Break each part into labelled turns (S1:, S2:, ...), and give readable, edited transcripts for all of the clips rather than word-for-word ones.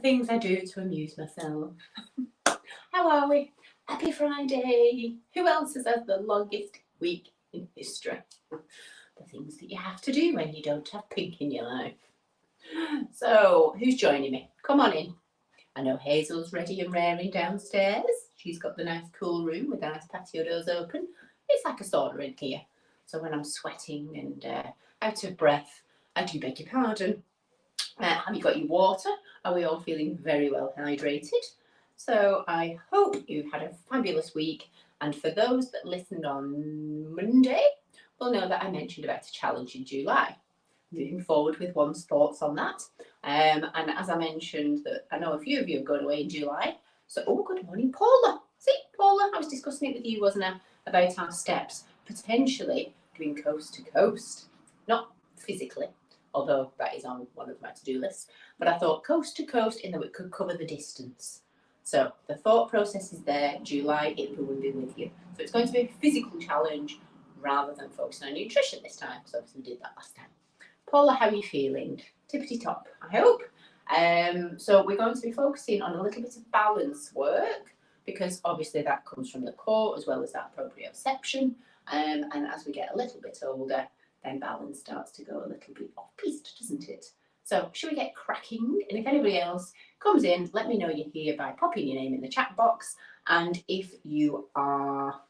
S1: things I do to amuse myself. How are we? Happy Friday. Who else has had the longest week in history? The things that you have to do when you don't have pink in your life. So, who's joining me? Come on in. I know Hazel's ready and raring downstairs. She's got the nice cool room with the nice patio doors open. It's like a sauna in here. So when I'm sweating and out of breath, I do beg your pardon. Have you got your water? Are we all feeling very well hydrated? So I hope you've had a fabulous week. And for those that listened on Monday, will know that I mentioned about a challenge in July. Moving forward with one's thoughts on that. And as I mentioned, that I know a few of you have gone away in July. So, good morning, Paula. See, Paula, I was discussing it with you, wasn't I, about our steps, potentially doing coast to coast. Not physically, although that is on one of my to-do lists. But I thought coast to coast in that we could cover the distance. So the thought process is there. July, it will be with you. So it's going to be a physical challenge rather than focusing on nutrition this time. So obviously we did that last time. Paula, how are you feeling? Tippity top, I hope. So we're going to be focusing on a little bit of balance work because obviously that comes from the core as well as that proprioception. And as we get a little bit older, then balance starts to go a little bit off-piste, doesn't it? So should we get cracking? And if anybody else comes in, let me know you're here by popping your name in the chat box. And if you are,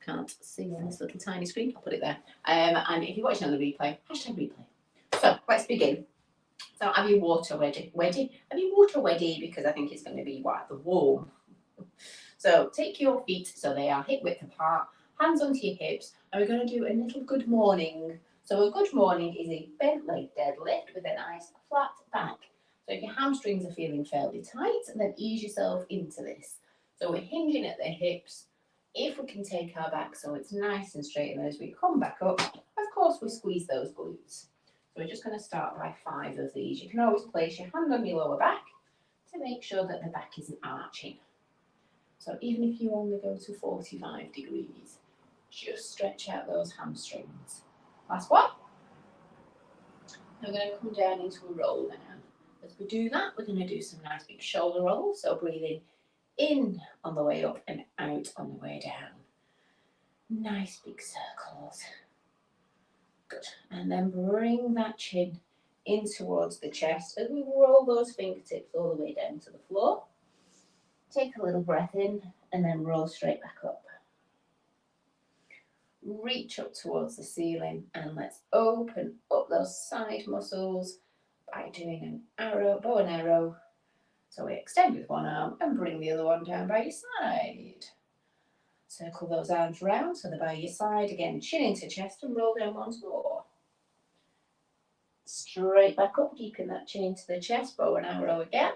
S1: can't see on this little tiny screen, I'll put it there. And if you're watching on the replay, hashtag replay. So let's begin. So have your water ready? Have your water ready because I think it's going to be rather warm. So take your feet so they are hip width apart, hands onto your hips, and we're going to do a little good morning. So a good morning is a bent leg deadlift with a nice flat back. So if your hamstrings are feeling fairly tight, then ease yourself into this. So we're hinging at the hips. If we can take our back so it's nice and straight, and as we come back up, of course we squeeze those glutes. So we're just going to start by 5 of these. You can always place your hand on your lower back to make sure that the back isn't arching. So even if you only go to 45 degrees, just stretch out those hamstrings. Last one. Now we're going to come down into a roll now. As we do that, we're going to do some nice big shoulder rolls. So breathing in on the way up and out on the way down. Nice big circles. Good. And then bring that chin in towards the chest as we roll those fingertips all the way down to the floor. Take a little breath in and then roll straight back up. Reach up towards the ceiling and let's open up those side muscles by doing an arrow, bow and arrow. So we extend with one arm and bring the other one down by your side. Circle those arms round so they're by your side. Again, chin into chest and roll down once more. Straight back up, keeping that chin into the chest, bow and arrow again.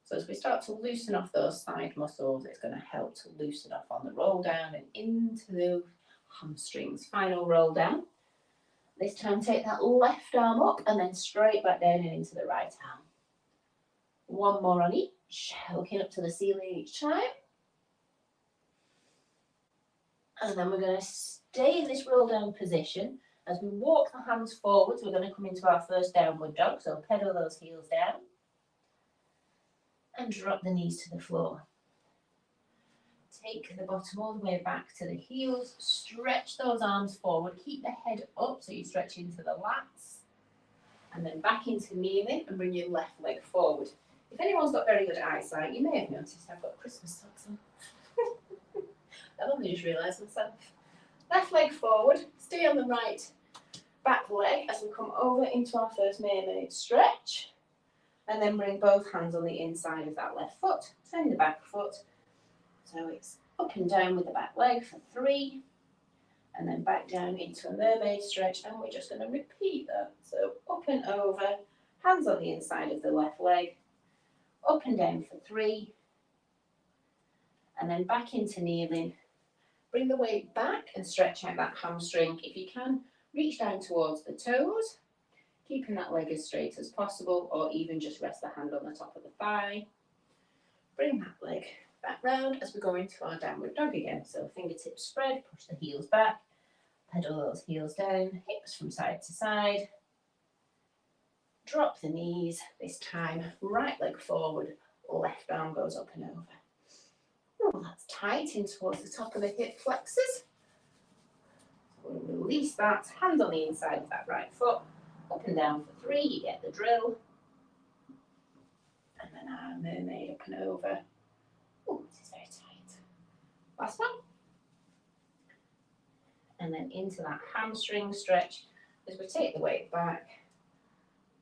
S1: So as we start to loosen off those side muscles, it's going to help to loosen off on the roll down and into the hamstrings. Final roll down. This time take that left arm up and then straight back down and into the right arm. One more on each, looking up to the ceiling each time. And then we're going to stay in this roll down position. As we walk the hands forwards, we're going to come into our first downward dog. So pedal those heels down. And drop the knees to the floor. Take the bottom all the way back to the heels. Stretch those arms forward. Keep the head up so you stretch into the lats. And then back into kneeling and bring your left leg forward. If anyone's got very good eyesight, you may have noticed I've got Christmas socks on. I've only just realised myself. Left leg forward. Stay on the right back leg as we come over into our first mermaid stretch. And then bring both hands on the inside of that left foot. Turn the back foot. So it's up and down with the back leg for 3. And then back down into a mermaid stretch. And we're just going to repeat that. So up and over. Hands on the inside of the left leg. Up and down for 3. And then back into kneeling. Bring the weight back and stretch out that hamstring. If you can, reach down towards the toes. Keeping that leg as straight as possible, or even just rest the hand on the top of the thigh. Bring that leg back round as we go into our downward dog again. So fingertips spread, push the heels back, pedal those heels down, hips from side to side. Drop the knees, this time right leg forward, left arm goes up and over. Oh, that's tight in towards the top of the hip flexors. We'll release that, hands on the inside of that right foot, up and down for 3, you get the drill. And then our mermaid up and over. Oh, this is very tight. Last one. And then into that hamstring stretch as we take the weight back.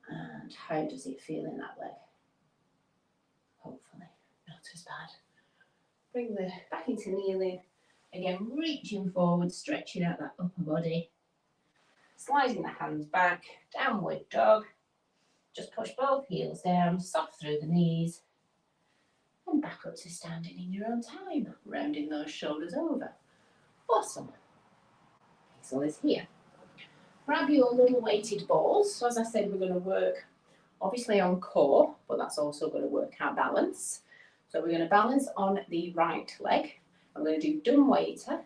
S1: And how does it feel in that leg? Hopefully not as bad. Bring the back into kneeling. Again, reaching forward, stretching out that upper body. Sliding the hands back, downward dog. Just push both heels down, soft through the knees. And back up to standing in your own time, rounding those shoulders over. Awesome. So is here. Grab your little weighted balls. So as I said, we're going to work obviously on core, but that's also going to work our balance. So we're going to balance on the right leg. I'm going to do dumb waiter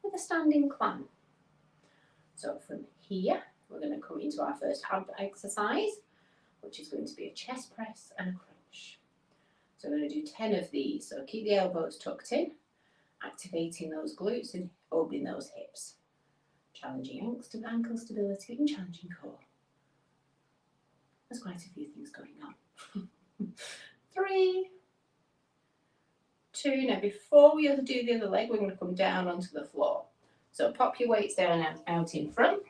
S1: with a standing climb. So from here, we're going to come into our first ab exercise, which is going to be a chest press and a crunch. So we're going to do 10 of these. So keep the elbows tucked in, activating those glutes and opening those hips. Challenging ankle stability and challenging core. There's quite a few things going on. 3, 2, now before we do the other leg, we're going to come down onto the floor. So pop your weights down out in front.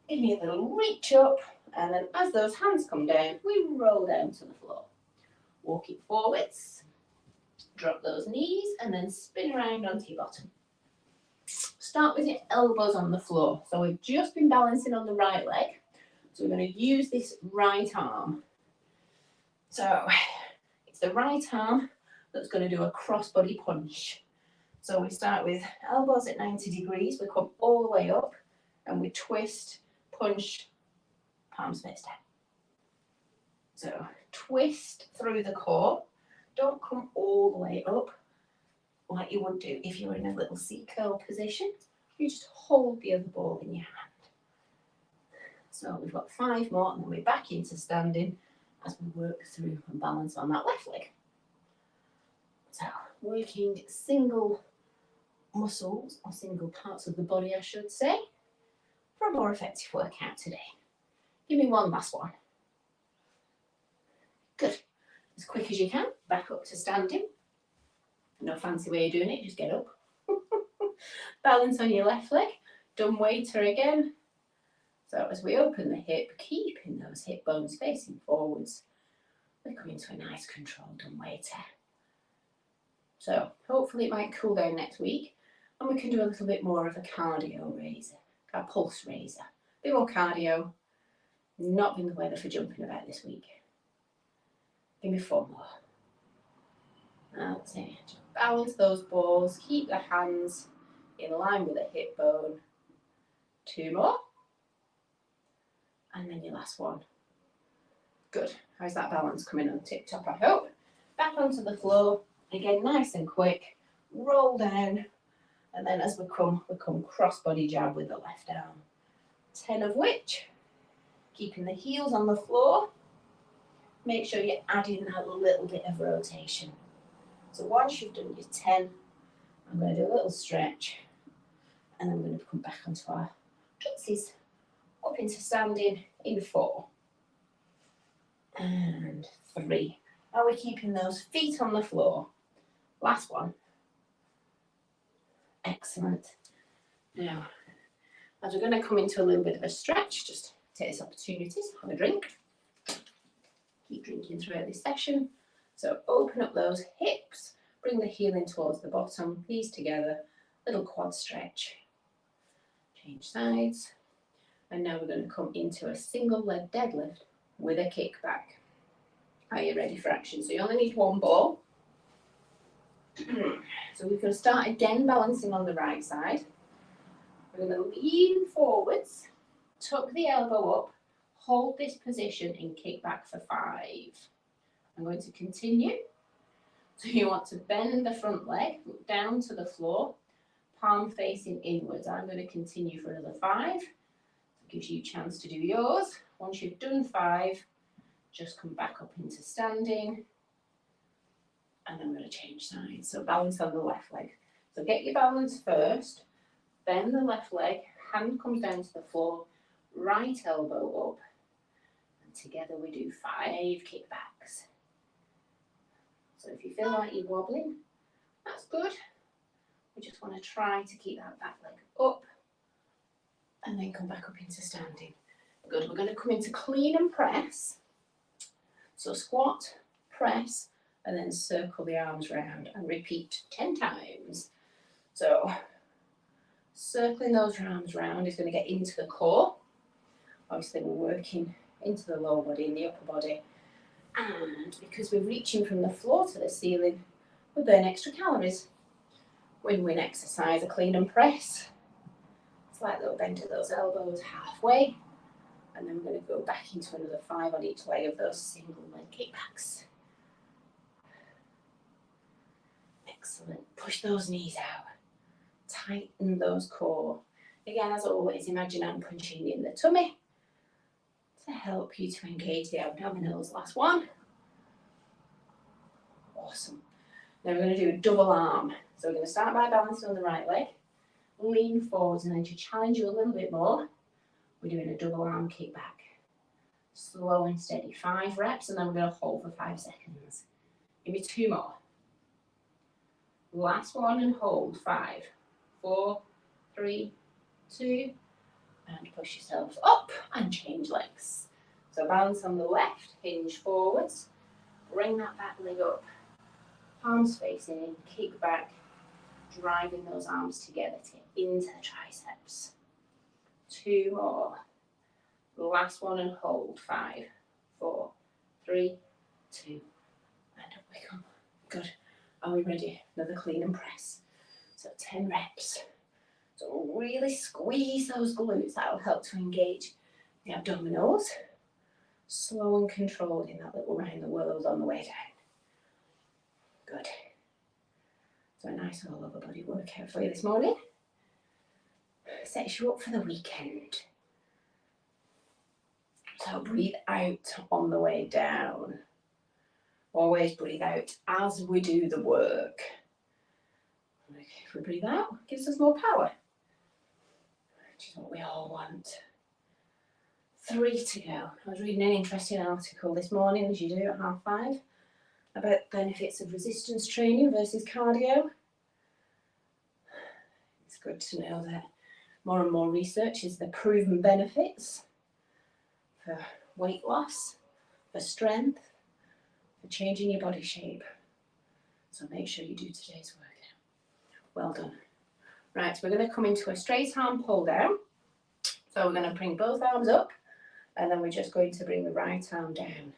S1: Give me a little reach up, and then as those hands come down, we roll down to the floor. Walk it forwards, drop those knees, and then spin around onto your bottom. Start with your elbows on the floor. So we've just been balancing on the right leg. So we're going to use this right arm. So it's the right arm that's going to do a crossbody punch. So we start with elbows at 90 degrees. We come all the way up and we twist, punch, palms face down. So twist through the core. Don't come all the way up like you would do if you were in a little C curl position. You just hold the other ball in your hand. So we've got 5 more, and then we're back into standing as we work through and balance on that left leg. So working single muscles, or single parts of the body, I should say, for a more effective workout today. Give me one last one. Good. As quick as you can, back up to standing. No fancy way of doing it, just get up. Balance on your left leg, dumb waiter again. So as we open the hip, keeping those hip bones facing forwards, we come into a nice controlled dumb waiter. So hopefully it might cool down next week, and we can do a little bit more of a cardio raiser, a pulse raiser. A bit more cardio, not been the weather for jumping about this week. Give me 4 more. That's it. Just balance those balls, keep the hands in line with the hip bone. 2 more. And then your last one. Good. How's that balance coming on tip top, I hope? Back onto the floor. Again, nice and quick. Roll down. And then as we come cross-body jab with the left arm. 10 of which, keeping the heels on the floor. Make sure you're adding that little bit of rotation. So once you've done your 10, I'm going to do a little stretch. And then I'm going to come back onto our tootsies. Up into standing in 4. And 3. Are we keeping those feet on the floor? Last one. Excellent. Now, as we're going to come into a little bit of a stretch, just take this opportunity to have a drink. Keep drinking throughout this session. So open up those hips, bring the heel in towards the bottom, knees together, little quad stretch. Change sides. And now we're going to come into a single leg deadlift with a kickback. Are you ready for action? So you only need 1 ball. So we're going to start again balancing on the right side. We're going to lean forwards, tuck the elbow up, hold this position and kick back for 5. I'm going to continue. So you want to bend the front leg, look down to the floor, palm facing inwards. I'm going to continue for another 5. Gives you a chance to do yours. Once you've done 5, just come back up into standing. And then we're going to change sides. So balance on the left leg. So get your balance first, bend the left leg, hand comes down to the floor, right elbow up, and together we do 5 kickbacks. So if you feel like you're wobbling, that's good. We just want to try to keep that back leg up and then come back up into standing. Good, we're going to come into clean and press. So squat, press, and then circle the arms round and repeat 10 times. So circling those arms round is going to get into the core. Obviously we're working into the lower body and the upper body. And because we're reaching from the floor to the ceiling, we burn extra calories. Win-win exercise, a clean and press. Slight little bend of those elbows halfway. And then we're going to go back into another 5 on each leg of those single leg kickbacks. Excellent. Push those knees out. Tighten those core. Again, as always, imagine I'm punching in the tummy to help you to engage the abdominals. Last one. Awesome. Now we're going to do a double arm. So we're going to start by balancing on the right leg, lean forwards, and then to challenge you a little bit more, we're doing a double arm kick back. Slow and steady. 5 reps, and then we're going to hold for 5 seconds. Give me 2 more. Last one and hold. 5, 4, 3, 2, and push yourself up and change legs. So balance on the left, hinge forwards, bring that back leg up, palms facing in, kick back, driving those arms together to get into the triceps. 2 more. Last one and hold. 5, 4, 3, 2, and up we come. Good. Are we ready? Another clean and press. So 10 reps. So really squeeze those glutes. That will help to engage the abdominals. Slow and controlled in that little round the world on the way down. Good. So a nice all over body workout for you this morning. Sets you up for the weekend. So breathe out on the way down. Always breathe out as we do the work. If we breathe out, it gives us more power, which is what we all want. 3 to go. I was reading an interesting article this morning, as you do at 5:30, about benefits of resistance training versus cardio. It's good to know that more and more research is the proven benefits for weight loss, for strength, for changing your body shape. So make sure you do today's workout. Well done. Right, we're going to come into a straight arm pull down. So we're going to bring both arms up, and then we're just going to bring the right arm down.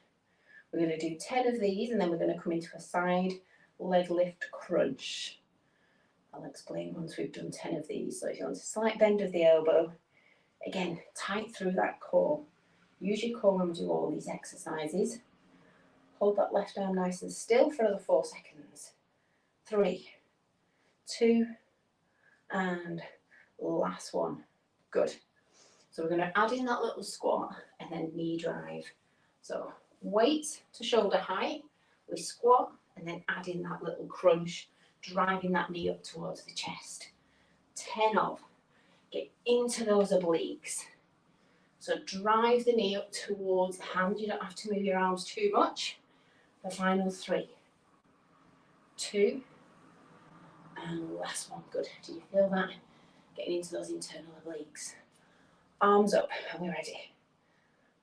S1: We're going to do 10 of these, and then we're going to come into a side leg lift crunch. I'll explain once we've done 10 of these. So if you want a slight bend of the elbow, again, tight through that core. Use your core when we do all these exercises. Hold that left arm nice and still for another 4 seconds. 3, 2, and last one. Good. So we're going to add in that little squat and then knee drive. So weight to shoulder height, we squat and then add in that little crunch, driving that knee up towards the chest. 10 of. Get into those obliques. So drive the knee up towards the hand. You don't have to move your arms too much. The final 3, 2, and last one. Good. Do you feel that? Getting into those internal obliques. Arms up. Are we ready?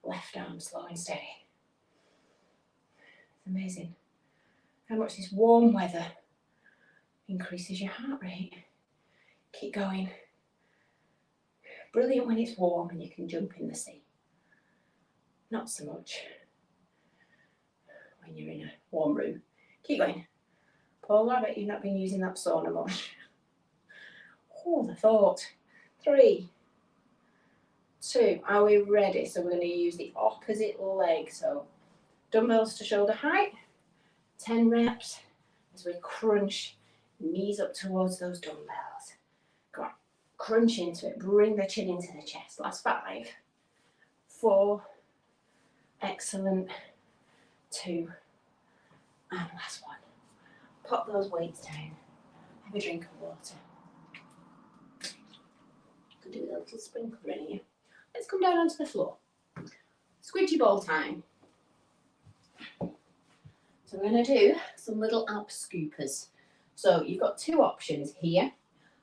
S1: Left arm slow and steady. It's amazing how much this warm weather increases your heart rate. Keep going. Brilliant when it's warm and you can jump in the sea. Not so much when you're in a warm room. Keep going. Paula, I bet you've not been using that sauna much. Oh, the thought. 3, 2. Are we ready? So we're going to use the opposite leg. So dumbbells to shoulder height. 10 reps as we crunch knees up towards those dumbbells. Go on. crunch into it, bring the chin into the chest. Last 5, 4, excellent, 2, and last 1. Pop those weights down, have a drink of water. Could do with a little sprinkler in here. Let's come down onto the floor. Squidgy ball time. So we're going to do some little ab scoopers. So you've got 2 options here.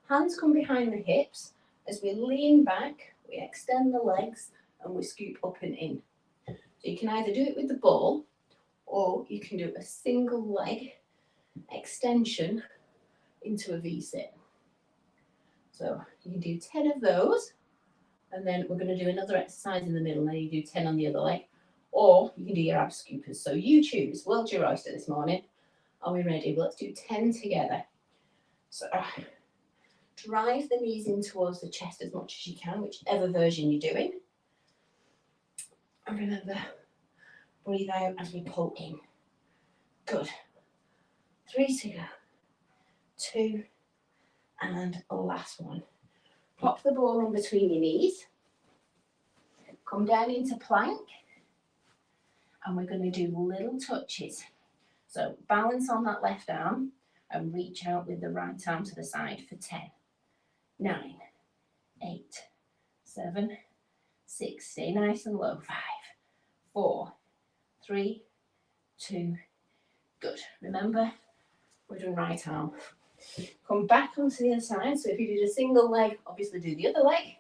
S1: Hands come behind the hips. As we lean back, we extend the legs and we scoop up and in. So you can either do it with the ball, or you can do a single leg extension into a V-sit. So you can do 10 of those, and then we're going to do another exercise in the middle, and then you do 10 on the other leg, or you can do your ab scoopers. So you choose. World's your oyster this morning. Are we ready? Well, let's do 10 together. So drive the knees in towards the chest as much as you can, whichever version you're doing. And remember, breathe out as we pull in. Good. 3 to go. 2, and last 1. Pop the ball in between your knees. Come down into plank. And we're going to do little touches. So balance on that left arm and reach out with the right arm to the side for 10, 9, 8, 7, 6, stay nice and low, 5, 4, 3, 2, good. Remember, we're doing right arm. Come back onto the other side. So if you did a single leg, obviously do the other leg.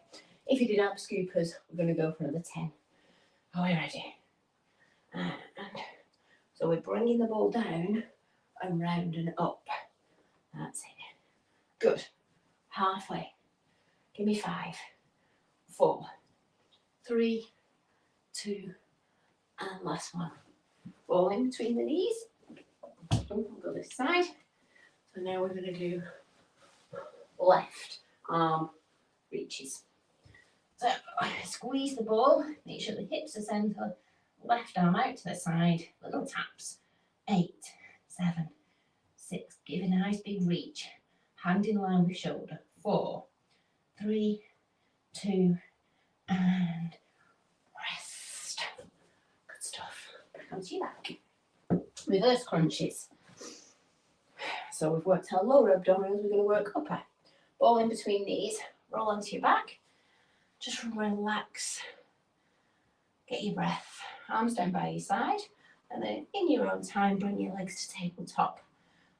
S1: If you did ab scoopers, we're going to go for another 10. Are we ready? And so we're bringing the ball down and round and up. That's it. Good. Halfway. Give me 5, 4, 3, 2, and last 1. Ball in between the knees. We'll go this side. So now we're going to do left arm reaches. So squeeze the ball. Make sure the hips are centre. Left arm out to the side. Little taps. 8, 7, 6. Give a nice big reach. Hand in line with shoulder. 4, 3, 2, and rest. Good stuff. Back onto your back. Reverse crunches. So we've worked our lower abdominals, we're going to work upper. Ball in between knees, roll onto your back. Just relax. Get your breath. Arms down by your side. And then in your own time, bring your legs to tabletop.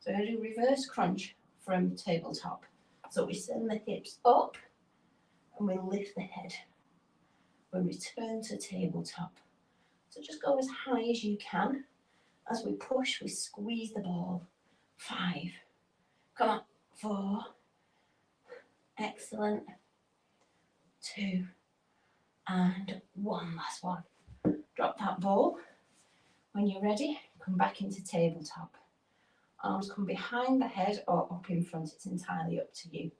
S1: So we're going to do reverse crunch from tabletop. So we send the hips up and we lift the head. We return to tabletop. So just go as high as you can. As we push, we squeeze the ball. 5. Come on. 4. Excellent. 2. And 1. Last 1. Drop that ball. When you're ready, come back into tabletop. Arms come behind the head or up in front. It's entirely up to you.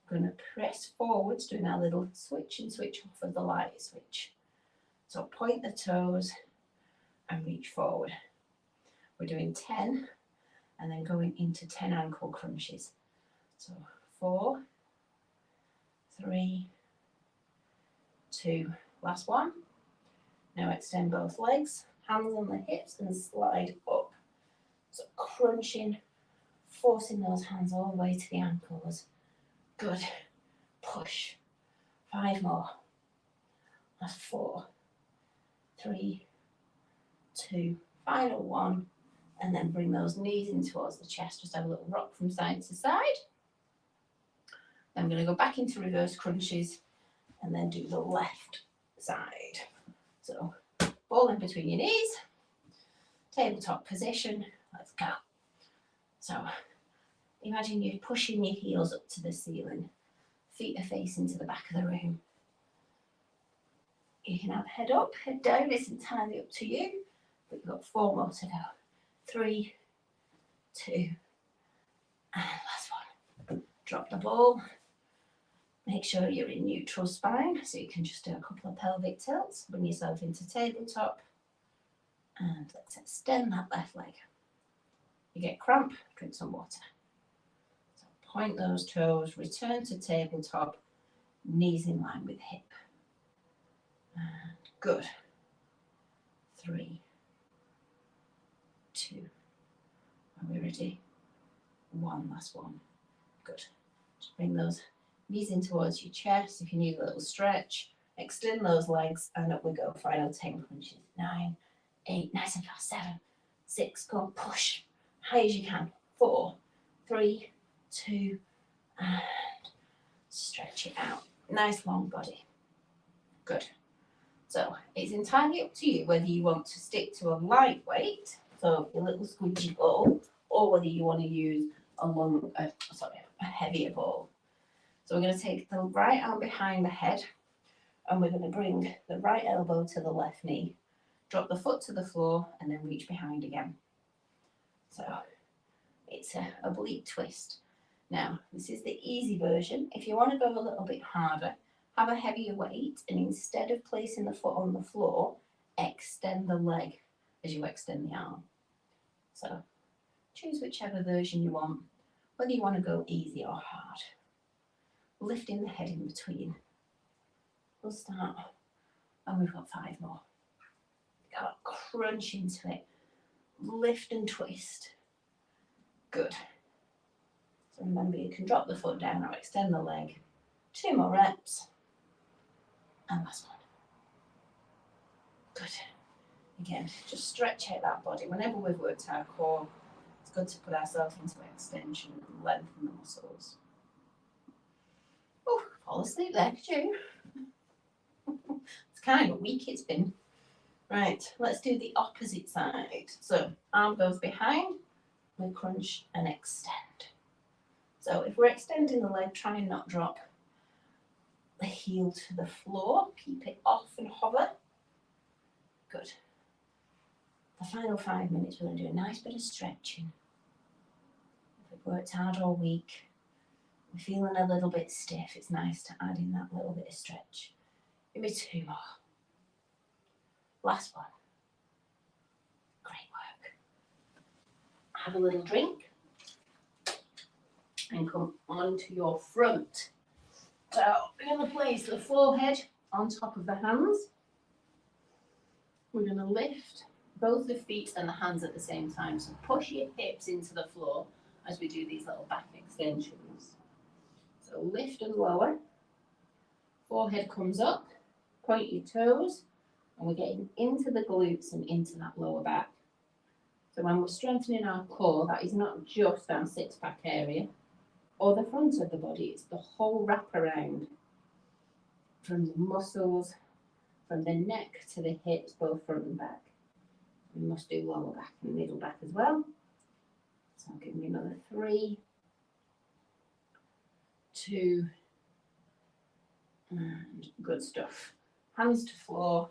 S1: We're going to press forwards, doing our little switch and switch off of the light switch. So point the toes and reach forward. We're doing 10 and then going into 10 ankle crunches. So 4, 3, 2, last 1. Now extend both legs, hands on the hips and slide up. So crunching, forcing those hands all the way to the ankles. Good. Push. 5 more. That's 4, 3, 2, final 1. And then bring those knees in towards the chest. Just have a little rock from side to side. Then I'm going to go back into reverse crunches and then do the left side. So ball in between your knees, tabletop position. Let's go. So imagine you're pushing your heels up to the ceiling. Feet are facing to the back of the room. You can have head up, head down. It's entirely up to you. But you've got 4 more to go. 3, 2, and last 1. Drop the ball. Make sure you're in neutral spine, so you can just do a couple of pelvic tilts. Bring yourself into tabletop. And let's extend that left leg. You get cramp, drink some water. So point those toes, return to tabletop, Knees in line with hip. And good. 3, 2. Are we ready? 1, last one. Good. Just bring those knees in towards your chest. If you need a little stretch, extend those legs, and up we go. Final 10 crunches. 9, 8, nice and fast. 7, 6, go and push. High as you can. 4, 3, 2, and stretch it out. Nice long body. Good. So it's entirely up to you whether you want to stick to a lightweight, so your little squidgy ball, or whether you want to use a heavier ball. So we're going to take the right arm behind the head, and we're going to bring the right elbow to the left knee. Drop the foot to the floor, and then reach behind again. So it's a oblique twist. Now, this is the easy version. If you want to go a little bit harder, have a heavier weight, and instead of placing the foot on the floor, extend the leg as you extend the arm. So choose whichever version you want, whether you want to go easy or hard. Lifting the head in between. We'll start, and we've got 5 more. Go crunch into it. Lift and twist. Good. So remember, you can drop the foot down or extend the leg. 2 more reps. And last one. Good. Again, just stretch out that body. Whenever we've worked our core, it's good to put ourselves into extension and lengthen the muscles. Oh, fall asleep there, could you? It's kind of weak it's been. Right, let's do the opposite side. So arm goes behind, we crunch and extend. So if we're extending the leg, try and not drop the heel to the floor. Keep it off and hover. Good. The final 5 minutes, we're going to do a nice bit of stretching. If we've worked hard all week, we're feeling a little bit stiff, it's nice to add in that little bit of stretch. Give me 2 more. Last one. Great work. Have a little drink and come onto your front. So we're going to place the forehead on top of the hands. We're going to lift both the feet and the hands at the same time. So push your hips into the floor as we do these little back extensions. So lift and lower. Forehead comes up. Point your toes. And we're getting into the glutes and into that lower back. So when we're strengthening our core, that is not just our six-pack area or the front of the body, it's the whole wraparound from the muscles, from the neck to the hips, both front and back. We must do lower back and middle back as well. So I'll give me another 3, 2, and good stuff. Hands to floor.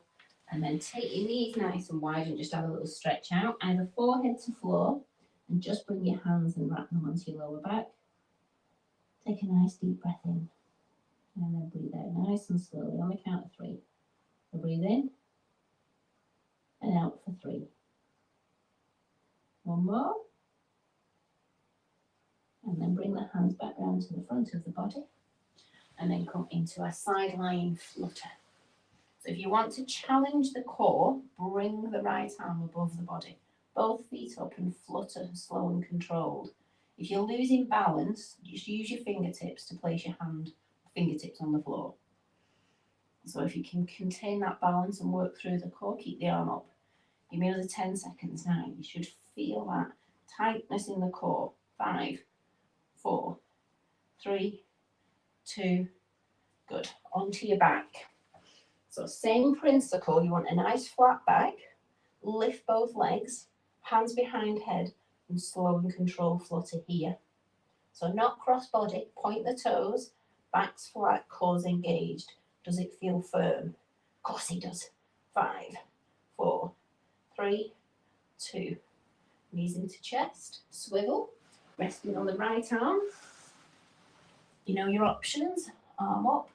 S1: And then take your knees nice and wide and just have a little stretch out. Either forehead to floor and just bring your hands and wrap them onto your lower back. Take a nice deep breath in. And then breathe out nice and slowly on the count of 3. So breathe in and out for 3. 1 more. And then bring the hands back round to the front of the body. And then come into a side lying flutter. So if you want to challenge the core, bring the right arm above the body. Both feet up and flutter slow and controlled. If you're losing balance, just use your fingertips to place your fingertips on the floor. So if you can contain that balance and work through the core, keep the arm up. Give me another 10 seconds now. You should feel that tightness in the core. 5, 4, 3, 2, good. Onto your back. So same principle, you want a nice flat back, lift both legs, hands behind head, and slow and controlled flutter here. So not cross body, point the toes, back's flat, core's engaged. Does it feel firm? Of course it does. 5, 4, 3, 2. Knees into chest, swivel, resting on the right arm. You know your options, arm up.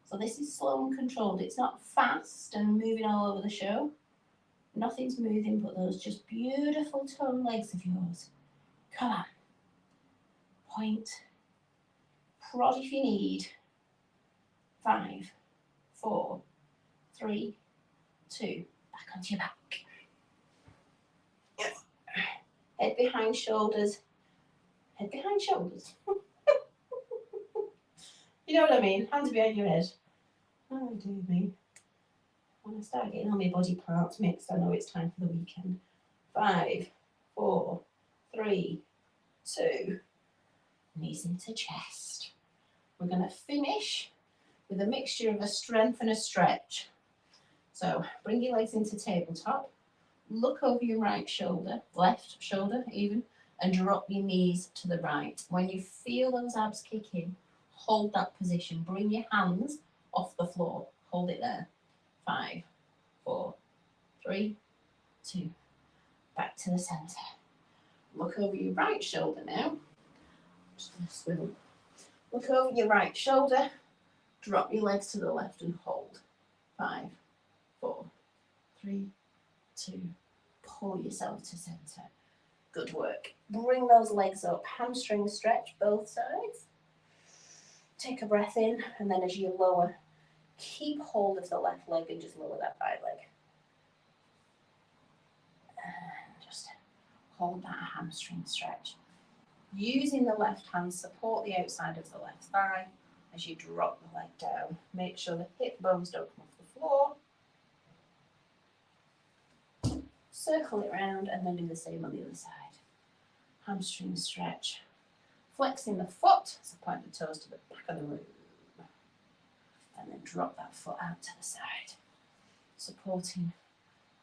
S1: So this is slow and controlled. It's not fast and moving all over the show. Nothing's moving but those just beautiful toned legs of yours. Come on. Point. Prod if you need. 5, 4, 3, 2. Back onto your back. Head behind shoulders. Head behind shoulders. You know what I mean? Hands behind your head. Oh, dear me. When I start getting all my body parts mixed, I know it's time for the weekend. 5, 4, 3, 2. Knees into chest. We're going to finish with a mixture of a strength and a stretch. So bring your legs into tabletop. Look over your right shoulder, left shoulder even, and drop your knees to the right. When you feel those abs kick in, hold that position. Bring your hands off the floor. Hold it there. 5, 4, 3, 2. Back to the center. Look over your right shoulder now. Just going to swivel. Look over your right shoulder. Drop your legs to the left and hold. 5, 4, 3, 2. Pull yourself to center. Good work. Bring those legs up. Hamstring stretch both sides. Take a breath in, and then as you lower, keep hold of the left leg and just lower that right leg. And just hold that hamstring stretch. Using the left hand, support the outside of the left thigh as you drop the leg down. Make sure the hip bones don't come off the floor. Circle it round and then do the same on the other side. Hamstring stretch. Flexing the foot, so point the toes to the back of the room. And then drop that foot out to the side. Supporting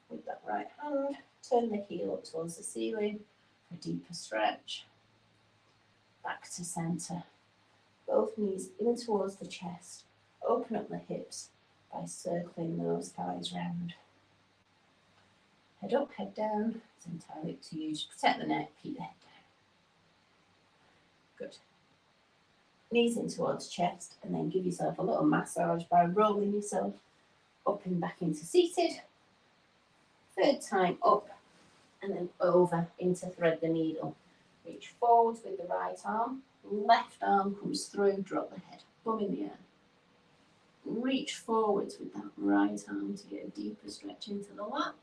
S1: with that right hand. Turn the heel up towards the ceiling for a deeper stretch. Back to center. Both knees in towards the chest. Open up the hips by circling those thighs round. Head up, head down. It's entirely up to you. Just protect the neck, keep the head down. Good. Knees in towards chest, and then give yourself a little massage by rolling yourself up and back into seated. Third time up, and then over into thread the needle. Reach forwards with the right arm. Left arm comes through, drop the head, bum in the air. Reach forwards with that right arm to get a deeper stretch into the lats.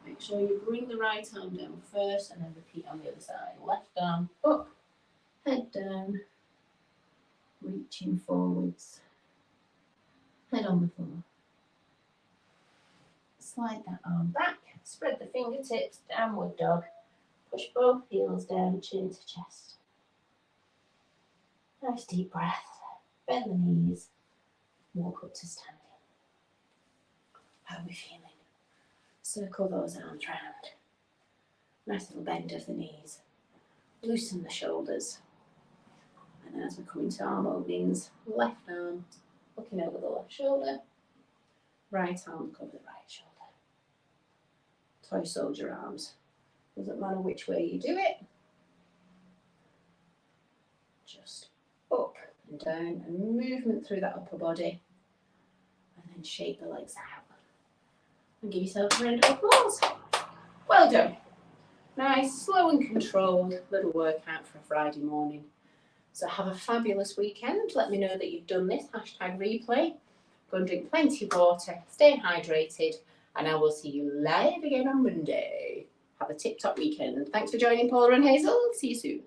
S1: Make sure you bring the right arm down first and then repeat on the other side. Left arm up, head down, reaching forwards, head on the floor. Slide that arm back, spread the fingertips, downward dog. Push both heels down, chin to chest. Nice deep breath. Bend the knees, walk up to standing. How are we feeling? Circle those arms round. Nice little bend of the knees. Loosen the shoulders. And as we come into arm openings, left arm looking over the left shoulder. Right arm look over the right shoulder. Toy soldier arms. Doesn't matter which way you do it. Just up and down and movement through that upper body. And then shake the legs out. And give yourself a round of applause. Well done. Nice, slow and controlled little workout for a Friday morning. So have a fabulous weekend. Let me know that you've done this. #replay. Go and drink plenty of water. Stay hydrated. And I will see you live again on Monday. Have a tip-top weekend. Thanks for joining Paula and Hazel. See you soon.